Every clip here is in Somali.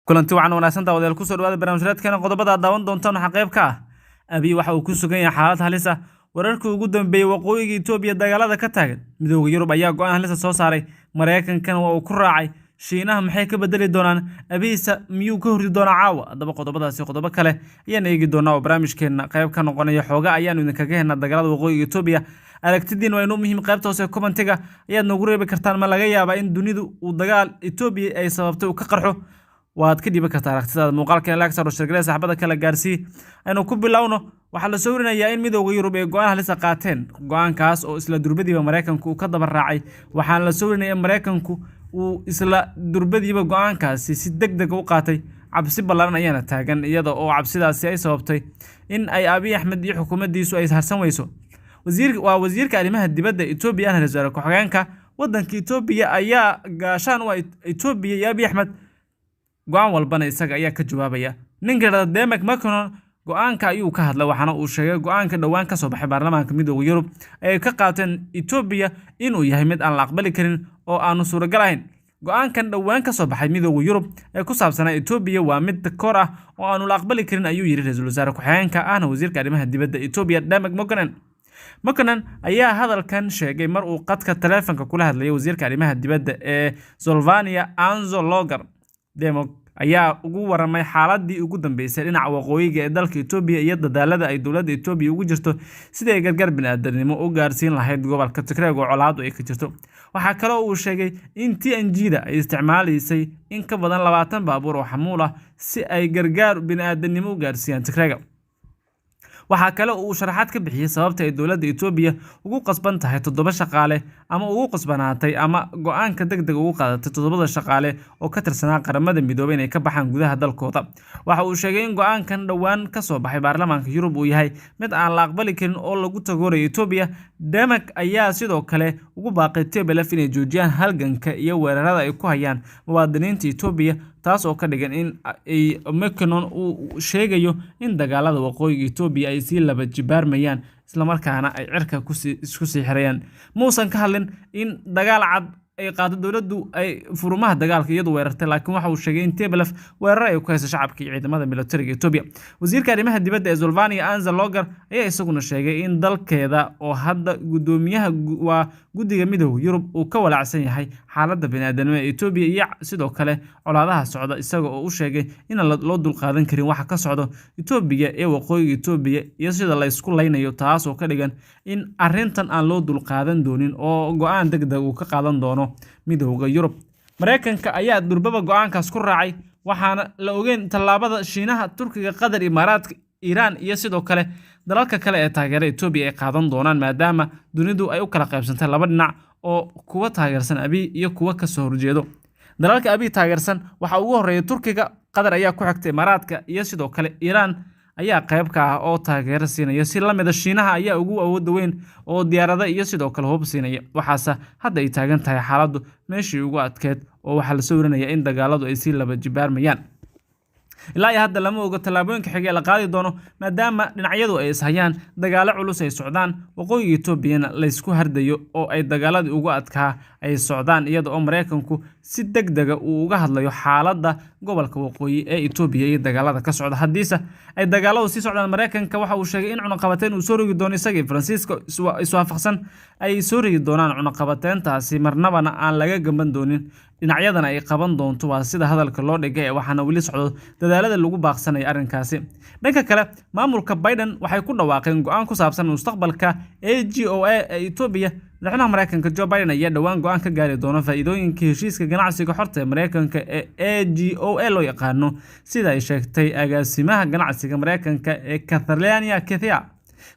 kulanti wacan wanaagsan daawadeel ku soo dhawaada barnaamijyadeena qodobada daawan doontaan waxa qayb ka ah Abiy waxa uu ku sugan yahay xaalad halis ah wararkii ugu dambeeyay waqooyiga Itoobiya dagaalada ka taagan midowga Yurub ayaa go'aan halis soo saaray Mareykankan waa uu ku raacay Shiinaha maxay ka bedeli doonaan Abiysa miyuu ka horri doonaa caawa hadaba qodobadaasi qodobo kale ayaan eegi doonaa oo barnaamijkeena qayb ka noqonaya xooga ayaan idinkaga helnaa dagaalada waqooyiga Itoobiya aragtidiin waa inuu muhiim qaybta hoose commentiga ayaad nagu reebi kartaan ma laga yaabaa in dunidu uu dagaal Itoobiya ay sababtay ka qarxo waad ka dhiibi kartaa aragtidaada muuqaalka la soo shirgale saxaabada kala gaarsii aynu ku bilowno waxa la soo warinayaa in midowga Yurub ay go'aan halis qaateen go'aankaas oo isla durbadiiba Mareykanku ka daba raacay waxaan la soo warinayaa in Mareykanku uu isla durbadiiba go'aankaasi si degdeg u qaatay cabsi ballaaran ayaana taagan iyada oo cabsidaasi ay sababtay in ay Abiy Ahmed iyo xukuumaddiisu ay harsan weyso wasiirka arrimaha dibadda Itoobiya aan rasaaro ku xigeenka wadanka Itoobiya ayaa gaashaan waa Itoobiya iyo Abiy Ahmed go'aan walbana isaga ayaa ka jawaabaya ninka Demek Macron go'aanka ayuu ka hadlay waxana uu sheegay go'aanka dhawaan ka soo baxay baarlamaanka midowga Yurub ay ka qaateen Itoobiya inuu yahay mid aan la aqbali karin oo aanu suuragal ahayn go'aankan dhawaan ka soo baxay midowga Yurub ee ku saabsan Itoobiya waa mid kor ah oo aanu la aqbali karin ayuu yiri ra'iisul wasaare ku xigeenka ahna wasiirka arrimaha dibadda Itoobiya Demek Macron ayaa hadalkan sheegay mar uu qadka taleefanka kula hadlayay wasiirka arrimaha dibadda ee Slovenia Anzo Logar Demek ayaa ugu waramay xaaladii ugu dambeysay dhinaca waqooyiga ee dalka Itoobiya iyo dadaalada ay dawladda Itoobiya ugu jirto sidii ay gargaar bini'aadanimo u gaarsiin lahayd gobolka Tigray oo colaado ay ka jirto waxa kale oo uu sheegay in TNG-da ay isticmaalaysay in ka badan 20 baabuur oo xamuul ah si ay gargaar bini'aadanimo u gaarsiiyaan Tigray waxa kale oo uu sharaxaad ka bixiyay sababta ay dawladda Itoobiya ugu qasban tahay 7 shaqaale ama ugu qasbanaatay ama go'aanka degdeg ugu qaadatay 7 shaqaale oo ka tirsanaa qaramada midoobay inay ka baxaan gudaha dalkooda waxa uu sheegay in go'aankan dhawaan ka soo baxay baarlamaanka Yurub uu yahay mid aan la aqbali karin oo lagu tagoray Itoobiya Demek ayaa sidoo kale ugu baaqay TPLF inay joojiyaan halganka iyo weerarada ay ku hayaan muwaadiniinta Itoobiya taas oo ka dhigan in ay Macron uu sheegayo in dagaalada waqooyiga Itoobiya ay si laba jibaarmayaan isla markaana ay cirka isku sii xirayaan muusan ka hadlin in dagaal cad ay qaado dawladdu ay furumaha dagaalka iyadu weerartay laakiin waxa uu sheegay in TPLF weerar ay ku hayso shacabka iyo ciidamada militariga Itoobiya wasiirka arrimaha dibadda ee Slovenia Anzo Logar ayaa isaguna sheegay in dalkeeda oo hadda gudoomiyaha waa guddiga midowga Yurub uu ka walaacsan yahay xaaladda bini'aadanimo ee Itoobiya iyo sidoo kale colaadaha socda isaga oo u sheegay in loo dulqaadan karin waxa ka socdo Itoobiya ee waqooyiga Itoobiya iyo sida la isku laynayo taas oo ka dhigan in arrintan aan loo dulqaadan doonin oo go'aan degdeg uu ka qaadan doono midowga Yurub Mareykanka ayaa durbaba go'aankaas ku raacay waxaana la ogeyn talaabada Shiinaha Turkiga Qatar Imaaraadka Iran iyo sidoo kale dalalka kale ee taageera Itoobiya ay qaadan doonaan maadaama dunidu ay u kala qaybsantay laba dhinac oo kuwa taageersan Abiy iyo kuwa ka soo horjeedo dalalka Abiy taageersan waxa ugu horeeya Turkiga Qatar ayaa ku xigtay Imaaraadka iyo sidoo kale Iran ayaa qayb ka ah oo taageero siinaya si la mid ah Shiinaha ayaa ugu awood weyn oo diyaarada iyo sidoo kale hub siinaya waxaas hadda ay taagan tahay xaaladdu meeshii ugu adkeed oo waxa la soo warinayaa in dagaaladu ay si laba jibaarmayaan ilaa hadda lama oga talaabooyinka xigay la qaadi doono maadaama dhinacyadu ay ishayaan dagaalo culus ay socdaan waqooyiga Itoobiyana la isku hardayo oo ay dagaaladii ugu adkaa ay socdaan iyada oo Mareykanku si degdeg ah uu uga hadlayo xaaladda gobolka waqooyi ee Itoobiya iyo dagaalada ka socda hadiisa ay dagaaladu si socdaan Mareykanka waxa uu sheegay in cunaqabateyn uu soo rogi doono isaga Francisco iswaafaqsan ay soo rogi doonaan cunaqabateyntaasi marnabana aan laga gaban doonin dhinacyadana ay qaban doonto waa sida hadalka loo dhigay waxaana wali socdo dadaalada lagu baaqsanay arrinkaasi dhanka kale maamulka Biden waxay ku dhawaaqeen go'aan ku saabsan mustaqbalka AGOA ee Itoobiya madaxweynaha Mareykanka Joe Biden ayaa dhawaan go'aan ka gaari doona faa'iidooyinka heshiiska ganacsiga xorta ee Mareykanka ee AGOA loo yaqaano sida ay sheegtay agaasimaha ganacsiga Mareykanka ee Kathleen Kethia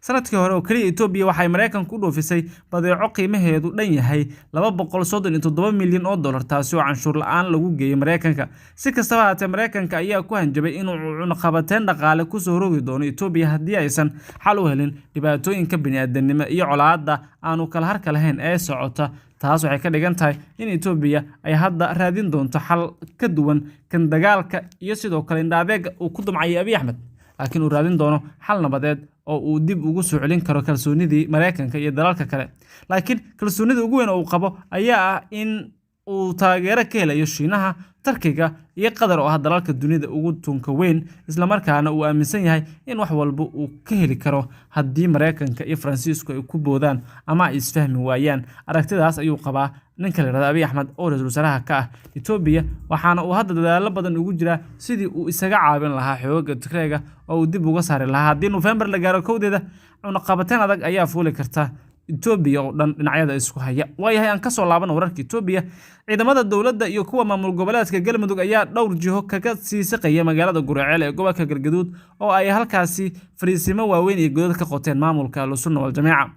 sanadkii hore oo kaliya Itoobiya waxay Mareykanku u dhoofisay badeeco qiimaheedu dhan yahay 237 milyan oo dollar taasi oo canshuur la'aan lagu geeyay Mareykanka si kastaba haatee Mareykanka ayaa ku hanjabay inuu cunaqabateyn dhaqaale ku soo rogi doono Itoobiya haddii aysan xal u helin dhibaatooyinka bini'aadanimo iyo colaadda aanu kala harka lahayn ee socota taas waxay ka dhigan tahay in Itoobiya ay hadda raadin doonto xal ka duwan kan dagaalka iyo sidoo kale indhaadeega uu ku dumcay Abiy Ahmed laakiin uu raadin doono xal nabadeed oo uu dib ugu soo celin karo kalsoonidii Mareykanka iyo dalalka kale laakiin kalsoonida ugu weyn oo uu qabo ayaa ah in uu taageero ka helayo Shiinaha, Turkiga iyo Qatar oo ah dalalka dunida ugu tunka weyn, isla markaana uu aaminsan yahay in wax walba uu ka heli karo haddii Mareykanka iyo Faransiisku ay ku boodaan ama ay isfahmi waayaan. Aragtidaas ayuu qabaa ninka la yiraahdo Abiy Ahmed oo ra'iisul wasaaraha ka ah Itoobiya, waxaana uu hadda dadaalo badan ugu jiraa sidii uu isaga caawin lahaa xoogagga Tigreega oo uu dib uga saari lahaa. Haddii November la gaaro 1deeda, cunaqabateyn adag ayaa fuuli karta Itoobiya oo dhan dhinacyada isku haya. Waayahay aan ka soo laabano wararka Itoobiya. Ciidamada dowladda iyo kuwa maamul goboleedka Galmudug ayaa dhowr jiho kaga sii saqaya magaalada Guraceel ee gobolka Galgaduud oo ay halkaasi fariisimo waaweyn iyo godad ka qoteen maamulka Ahlusunna wal Jameeca.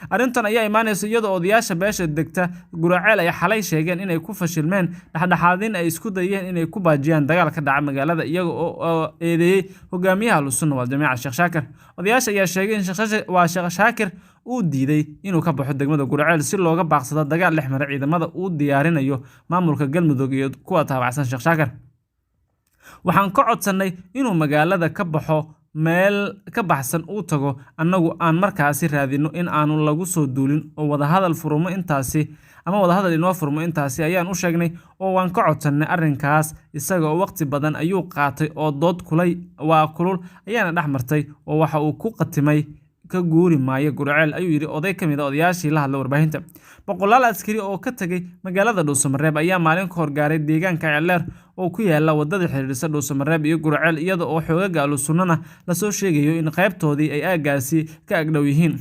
Arrintan ayaa imaanaysa iyadoo odayaasha beesha degta Guraceel ay xalay sheegeen inay ku fashilmeen dhexdhexaadin ay isku dayeen inay ku baajiyaan dagaal ka dhaca magaalada iyaga oo eedeeyay hogaamiyaha Ahlusunna wal Jameeca Sheekh Shaakir. Odayaasha ayaa sheegay in Sheekh Shaakir uu diiday inuu ka baxo degmada Guraceel si looga baaqsado dagaal dhex mara ciidamada uu diyaarinayo maamulka Galmudug iyo kuwa taabacsan Sheekh Shaakir. Waxaan ka codsanay inuu magaalada ka baxo meel ka baxsan uu tago, annagu aan markaasi raadino in aanu lagu soo duulin oo wadahadal inoo furmo intaasi ayaan u sheegnay oo waan ka codsanay arrinkaas. Isaga oo waqti badan ayuu qaatay oo dood kulul ayaana dhex martay oo waxa uu ku qatimay ka guuri maayo Guraceel, ayuu yiri oday ka mid ah odayaashii la hadlay warbaahinta. Boqolaal askari oo ka tagay magaalada Dhuusamareeb ayaa maalin ka hor gaaray deegaanka Celeer oo ku yaala wadada xiriirisa Dhuusamareeb iyo Guraceel, iyada oo xoogagga Ahlusunnana la soo sheegayo in qaybtoodii ay aagaasi ka agdhow yihiin.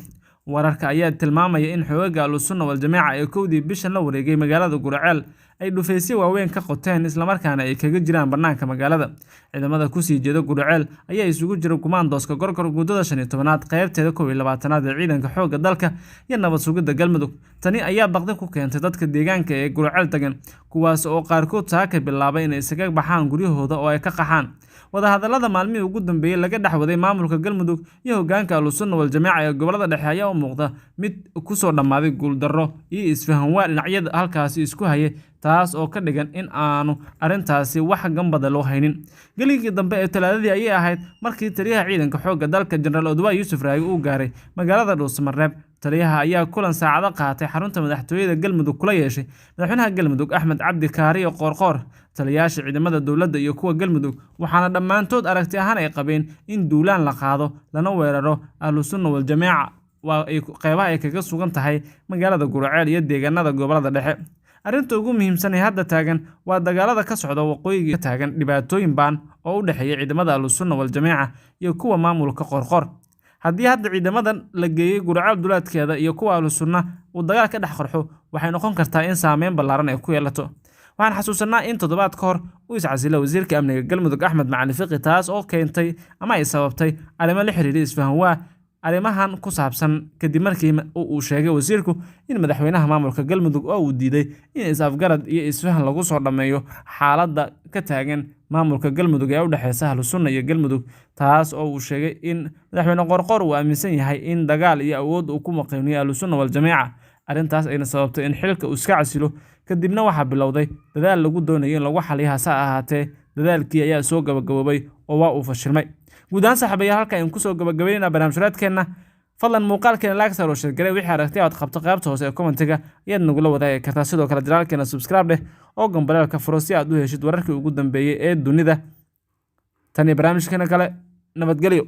Wararka ayaa tilmaamaya in xoogagga Ahlusunna wal Jameeca ee 1dii bishan la wareegay magaalada Guraceel ay dhufaysyo waaweyn ka qoteen, isla markaana ay kaga jiraan bannaanka magaalada. Ciidamada ku sii jeeda Guraceel ayaa isugu jira kumaandooska Gorgor guddada 15aad qaybteeda 12aad ee ciidanka xoogga dalka iyo nabad sugidda Galmudug. Tani ayaa baqdin ku keentay dadka deegaanka ee Guraceel tagan, kuwaas oo qaarkood saaka bilaabay inay isaga baxaan guryahooda oo ay ka qaxaan. Wadahadallada maalmihii ugu dambeeyay laga dhex waday maamulka Galmudug iyo hoggaanka Ahlusunna wal Jameeca ee gobolada dhexe ayaa u muuqda mid ku soo dhammaaday guuldarro iyo isfahan waa dhinacyada halkaasi isku hayay, taas oo ka dhigan in aanu arrintaasi wax gambada loo haynin. Galigii dambe ee Talaadadii ayay ahayd markii taliyaha ciidanka xoogga dalka Generaal Odwaa Yuusuf Raagi uu gaaray magaalada Dhuusamareeb. Taliyaha ayaa kulan saacado qaatay xarunta madaxtooyada Galmudug kula yeeshay madaxweynaha Galmudug Axmed Cabdi Kaariyo Qoorqoor, taliyayaasha ciidamada dowladda iyo kuwa Galmudug, waxaana dhammaantood aragti ahaan ay qabeen in duulaan la qaado lana weeraro Ahlusunna wal Jameeca qeybaha ay kaga sugan tahay magaalada Guraceel iyo deegaanada gobolada dhexe. Arrinta ugu muhiimsan ee hadda taagan waa dagaalada ka socda waqooyiga ka taagan dhibaatooyin baan oo u dhexeeya ciidamada Ahlusunna wal Jameeca iyo kuwa maamulka Qoorqoor. Haddii hadda ciidamadan la geeyay Guraceel duleedkeeda iyo kuwa Ahlusunna uu dagaal ka dhex qarxo, waxay noqon kartaa in saameyn ballaaran ay ku yeelato. Waxaan xasuusanaa in toddobaad ka hor uu iscasilay wasiirka amniga Galmudug Axmed Macalin Fiqi, taas oo keentay ama ay sababtay arrimo la xiriira isfahan waa arrimahan ku saabsan kadib markii uu sheegay wasiirku in madaxweynaha maamulka Galmudug oo uu diiday in is-afgarad iyo isfahan lagu soo dhameeyo xaaladda ka taagan maamulka Galmudug ee u dhaxaysa Ahlusunna iyo Galmudug, taas oo uu sheegay in madaxweyne Qoorqoor uu aaminsan yahay in dagaal iyo awood uu ku maqaynayo Ahlusunna wal Jameeca. Arrintaas ayna sababtay in xilka uu iska casilo, kadibna waxaa bilowday dadaal lagu doonayo in lagu xaliyo, hase ahaatee dadaalkii ayaa soo gabagaboobay oo waa uu fashilmay. guud ahaan saaxiibayaal halka ayaan kusoo gabagabeynaa barnaamijyadeena. Fadlan muuqaalkeena like saar oo share garee wixii aragtay aad qabto qaybta hoose ee commentiga ayaad nagula wadaagi kartaa. Sidoo kale janaalkeena subscribe dheh oo gambaleelka furo si aad u heshid wararkii ugu dambeeyay ee dunida. Tan iyo barnaamijkeena kale, nabadgelyo.